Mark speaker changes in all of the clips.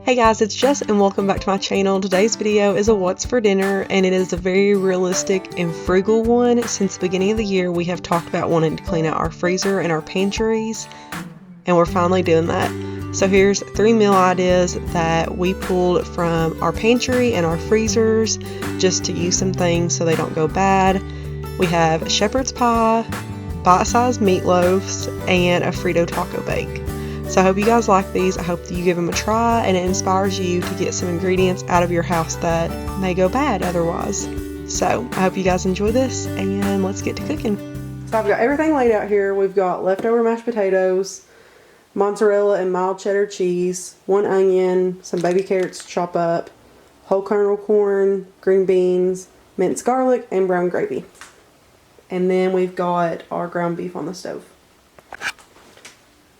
Speaker 1: Hey guys, it's Jess and welcome back to my channel. Today's video is a what's for dinner, and it is a very realistic and frugal one. Since the beginning of the year, we have talked about wanting to clean out our freezer and our pantries, and we're finally doing that. So here's 3 meal ideas that we pulled from our pantry and our freezers just to use some things so they don't go bad. We have shepherd's pie, bite-sized meatloaves, and a Frito taco bake. So I hope you guys like these. I hope that you give them a try and it inspires you to get some ingredients out of your house that may go bad otherwise. So I hope you guys enjoy this, and let's get to cooking. So I've got everything laid out here. We've got leftover mashed potatoes, mozzarella and mild cheddar cheese, 1 onion, some baby carrots to chop up, whole kernel corn, green beans, minced garlic, and brown gravy. And then we've got our ground beef on the stove.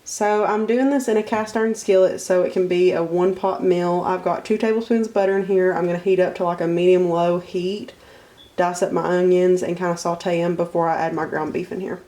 Speaker 1: So I'm doing this in a cast iron skillet so it can be a 1-pot meal. I've got 2 tablespoons of butter in here. I'm going to heat up to like a medium-low heat, dice up my onions, and kind of saute them before I add my ground beef in here.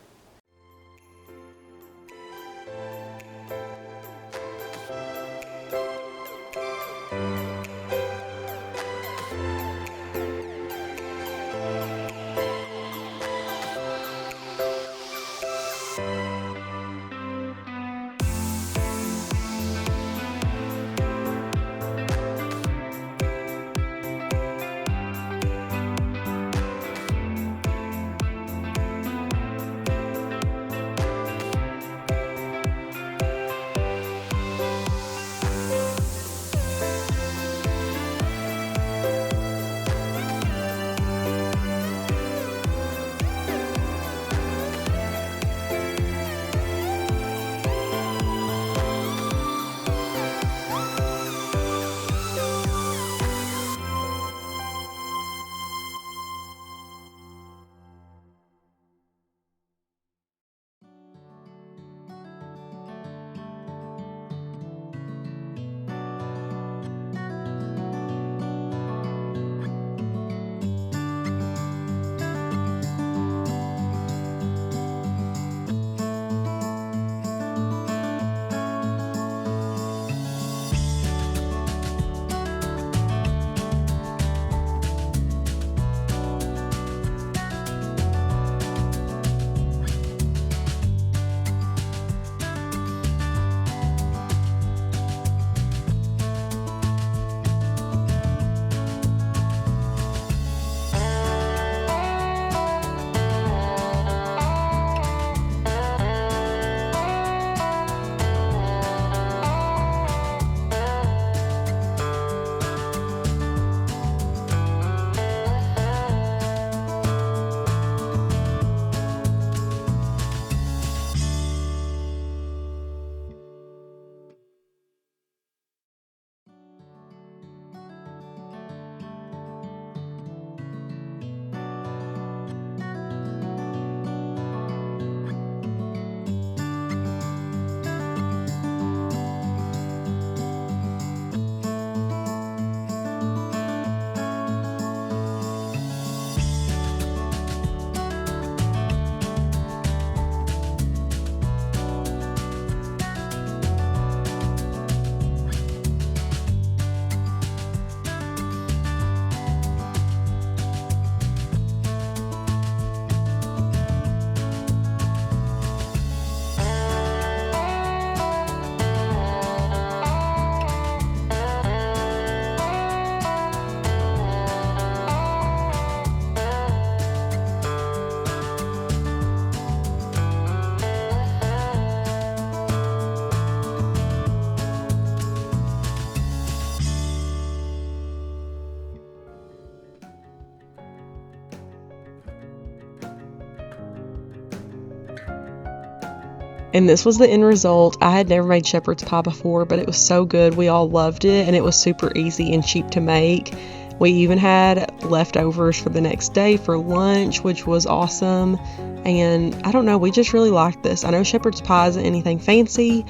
Speaker 1: And this was the end result. I had never made shepherd's pie before, but it was so good. We all loved it, and it was super easy and cheap to make. We even had leftovers for the next day for lunch, which was awesome. And I don't know, we just really liked this. I know shepherd's pie isn't anything fancy,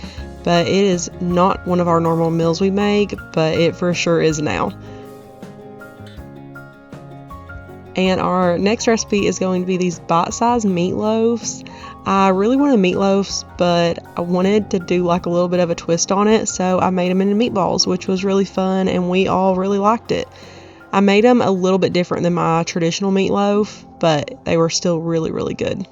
Speaker 1: but it is not one of our normal meals we make, but it for sure is now. And our next recipe is going to be these bite-sized meatloaves. I really wanted meatloaves, but I wanted to do like a little bit of a twist on it, so I made them into meatballs, which was really fun, and we all really liked it. I made them a little bit different than my traditional meatloaf, but they were still really, really good.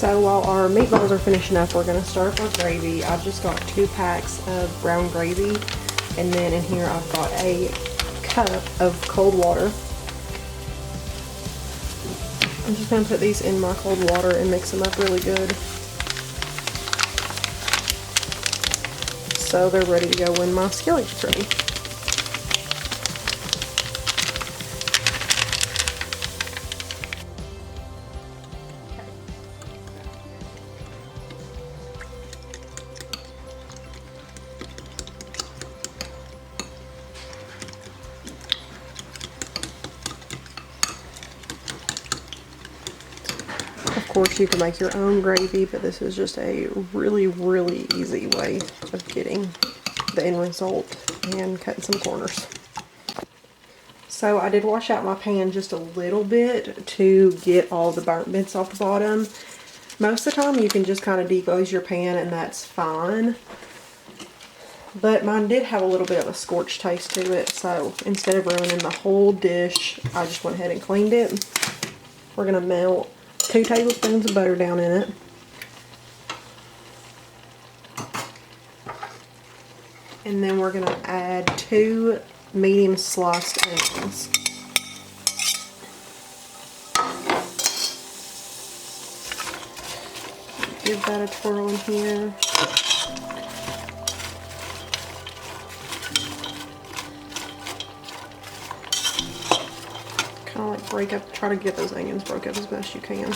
Speaker 1: So while our meatballs are finishing up, we're going to start up our gravy. I just got 2 packs of brown gravy, and then in here I've got a cup of cold water. I'm just going to put these in my cold water and mix them up really good, so they're ready to go when my skillet gets ready. Of course, you can make your own gravy, but this is just a really, really easy way of getting the end result and cutting some corners. So I did wash out my pan just a little bit to get all the burnt bits off the bottom. Most of the time you can just kind of deglaze your pan and that's fine. But mine did have a little bit of a scorched taste to it, so instead of ruining the whole dish, I just went ahead and cleaned it. We're going to melt 2 tablespoons of butter down in it. And then we're going to add 2 medium sliced onions. Give that a twirl in here. Kind of like try to get those onions broke up as best you can.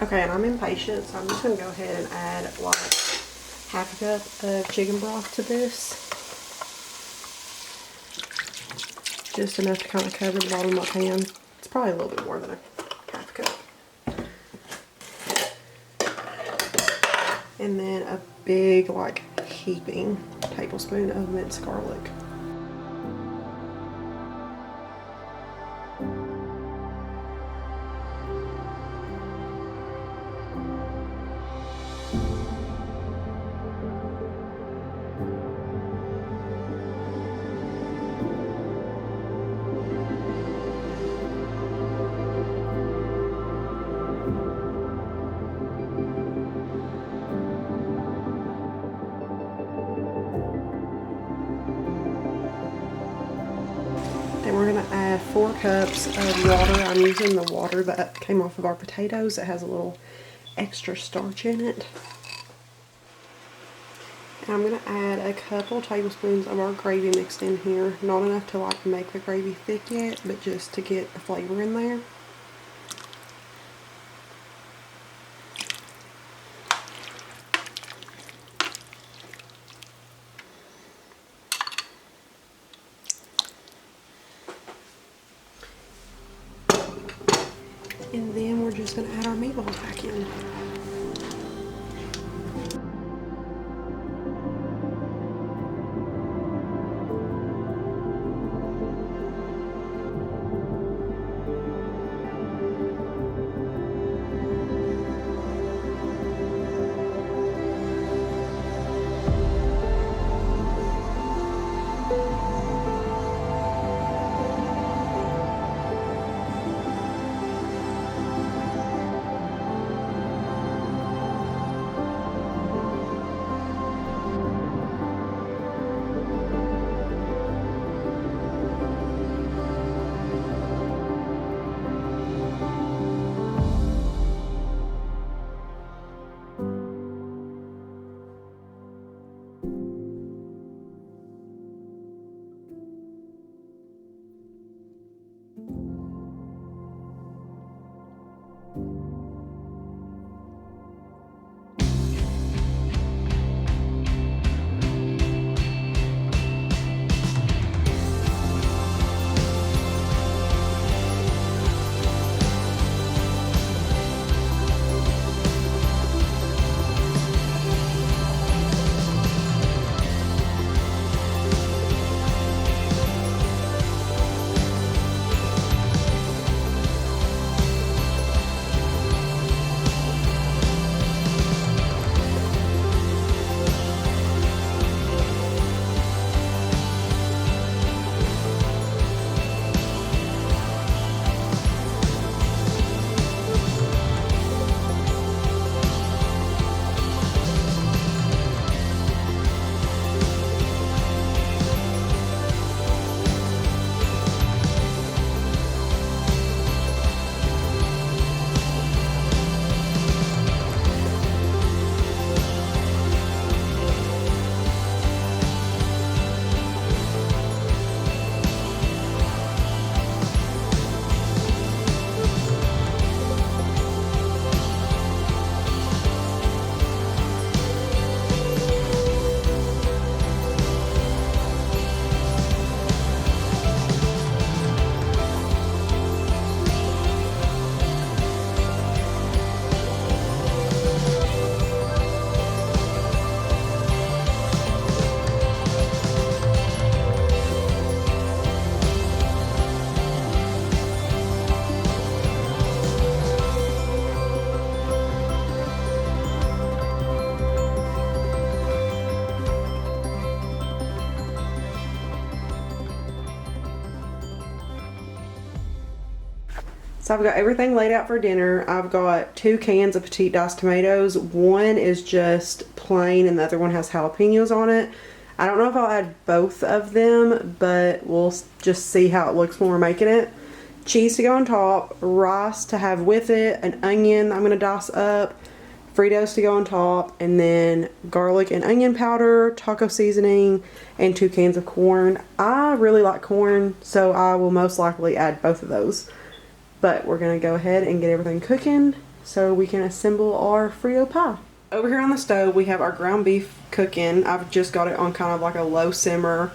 Speaker 1: Okay, and I'm impatient, so I'm just going to go ahead and add like half a cup of chicken broth to this. Just enough to kind of cover the bottom of my pan. It's probably a little bit more than a half cup. And then a big, like, heaping tablespoon of minced garlic. Then we're going to add 4 cups of water. I'm using the water that came off of our potatoes. It has a little extra starch in it. And I'm going to add a couple tablespoons of our gravy mixed in here. Not enough to like make the gravy thick yet, but just to get the flavor in there. And then we're just going to add our meatballs back in. So I've got everything laid out for dinner. I've got 2 cans of petite diced tomatoes. One is just plain and the other one has jalapenos on it. I don't know if I'll add both of them, but we'll just see how it looks when we're making it. Cheese to go on top, rice to have with it, an onion I'm going to dice up, Fritos to go on top, and then garlic and onion powder, taco seasoning, and 2 cans of corn. I really like corn, so I will most likely add both of those. But we're going to go ahead and get everything cooking so we can assemble our Frito pie. Over here on the stove we have our ground beef cooking. I've just got it on kind of like a low simmer.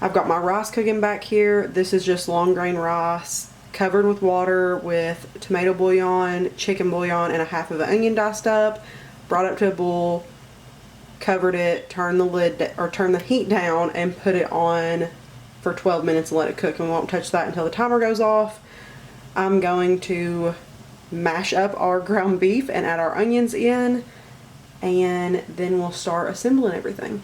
Speaker 1: I've got my rice cooking back here. This is just long grain rice covered with water with tomato bouillon, chicken bouillon, and a half of an onion diced up. Brought up to a boil, covered it, turned the heat down, and put it on for 12 minutes and let it cook. And we won't touch that until the timer goes off. I'm going to mash up our ground beef and add our onions in, and then we'll start assembling everything.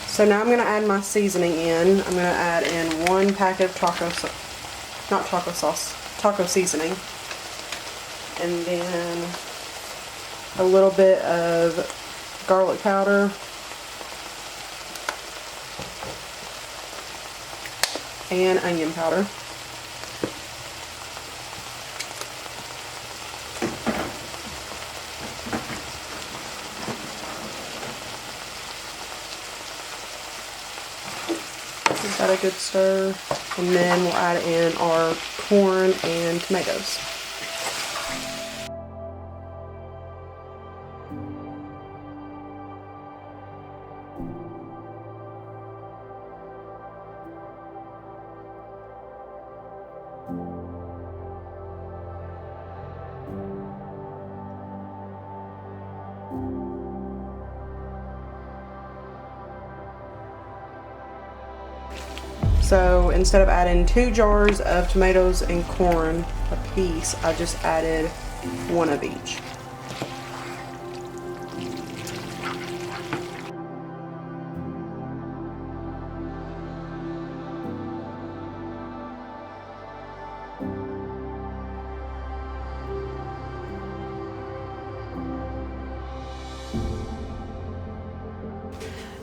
Speaker 1: So now I'm going to add my seasoning in. I'm going to add in 1 pack of taco seasoning. And then a little bit of garlic powder. And onion powder. Give that a good stir, and then we'll add in our corn and tomatoes. So instead of adding 2 jars of tomatoes and corn a piece, I just added 1 of each.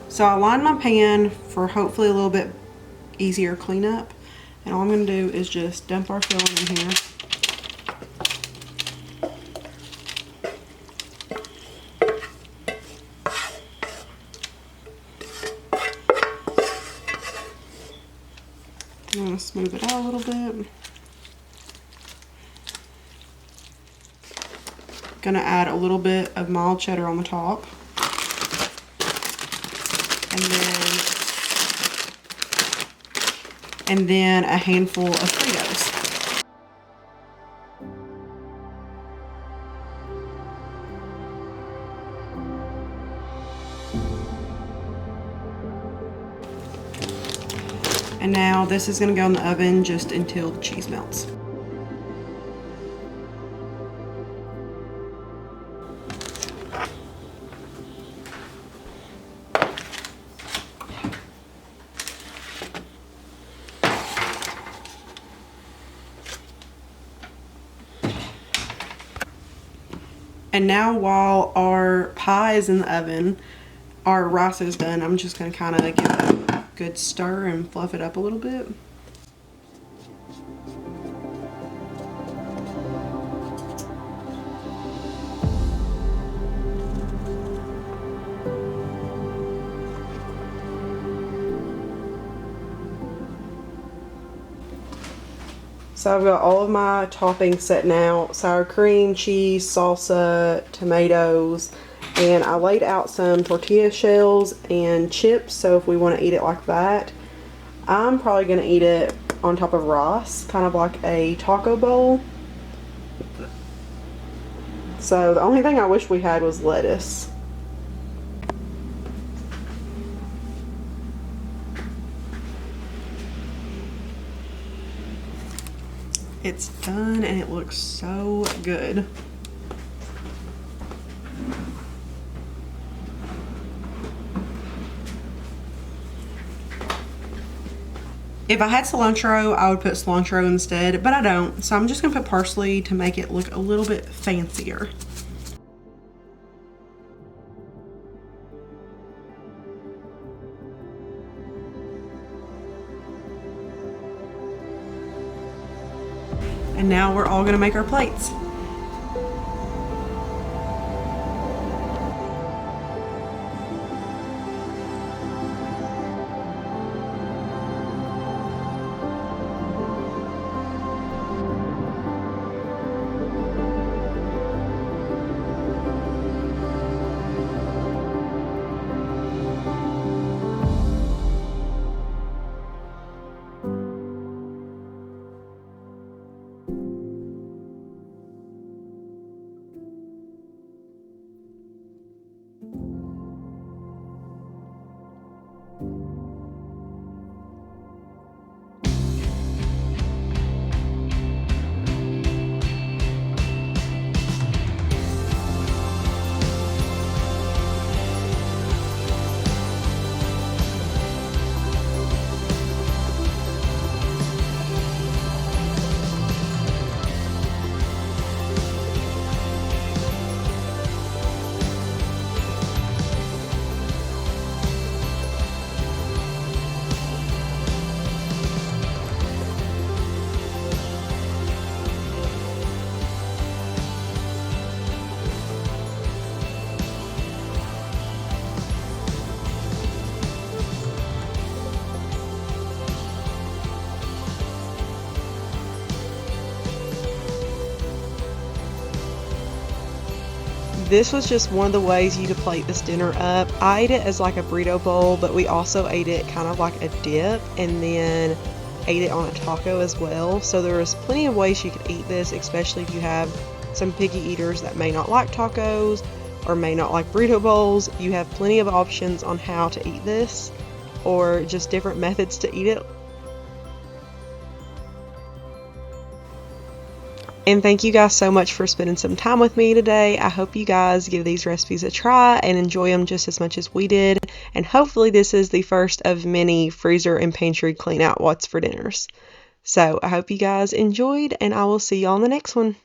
Speaker 1: So I lined my pan for hopefully a little bit easier cleanup, and all I'm going to do is just dump our filling in here. I'm going to smooth it out a little bit. Going to add a little bit of mild cheddar on the top, and then a handful of Fritos. And now this is going to go in the oven just until the cheese melts. And now while our pie is in the oven, our rice is done. I'm just going to kind of give it a good stir and fluff it up a little bit. So I've got all of my toppings set now: sour cream, cheese, salsa, tomatoes, and I laid out some tortilla shells and chips, so if we want to eat it like that. I'm probably going to eat it on top of rice, kind of like a taco bowl. So the only thing I wish we had was lettuce. It's done and it looks so good. If I had cilantro, I would put cilantro instead, but I don't. So I'm just gonna put parsley to make it look a little bit fancier. And now we're all gonna make our plates. This was just one of the ways you could plate this dinner up. I ate it as like a burrito bowl, but we also ate it kind of like a dip and then ate it on a taco as well. So there was plenty of ways you could eat this, especially if you have some picky eaters that may not like tacos or may not like burrito bowls. You have plenty of options on how to eat this or just different methods to eat it. And thank you guys so much for spending some time with me today. I hope you guys give these recipes a try and enjoy them just as much as we did. And hopefully this is the first of many freezer and pantry clean out what's for dinners. So I hope you guys enjoyed and I will see you on the next one.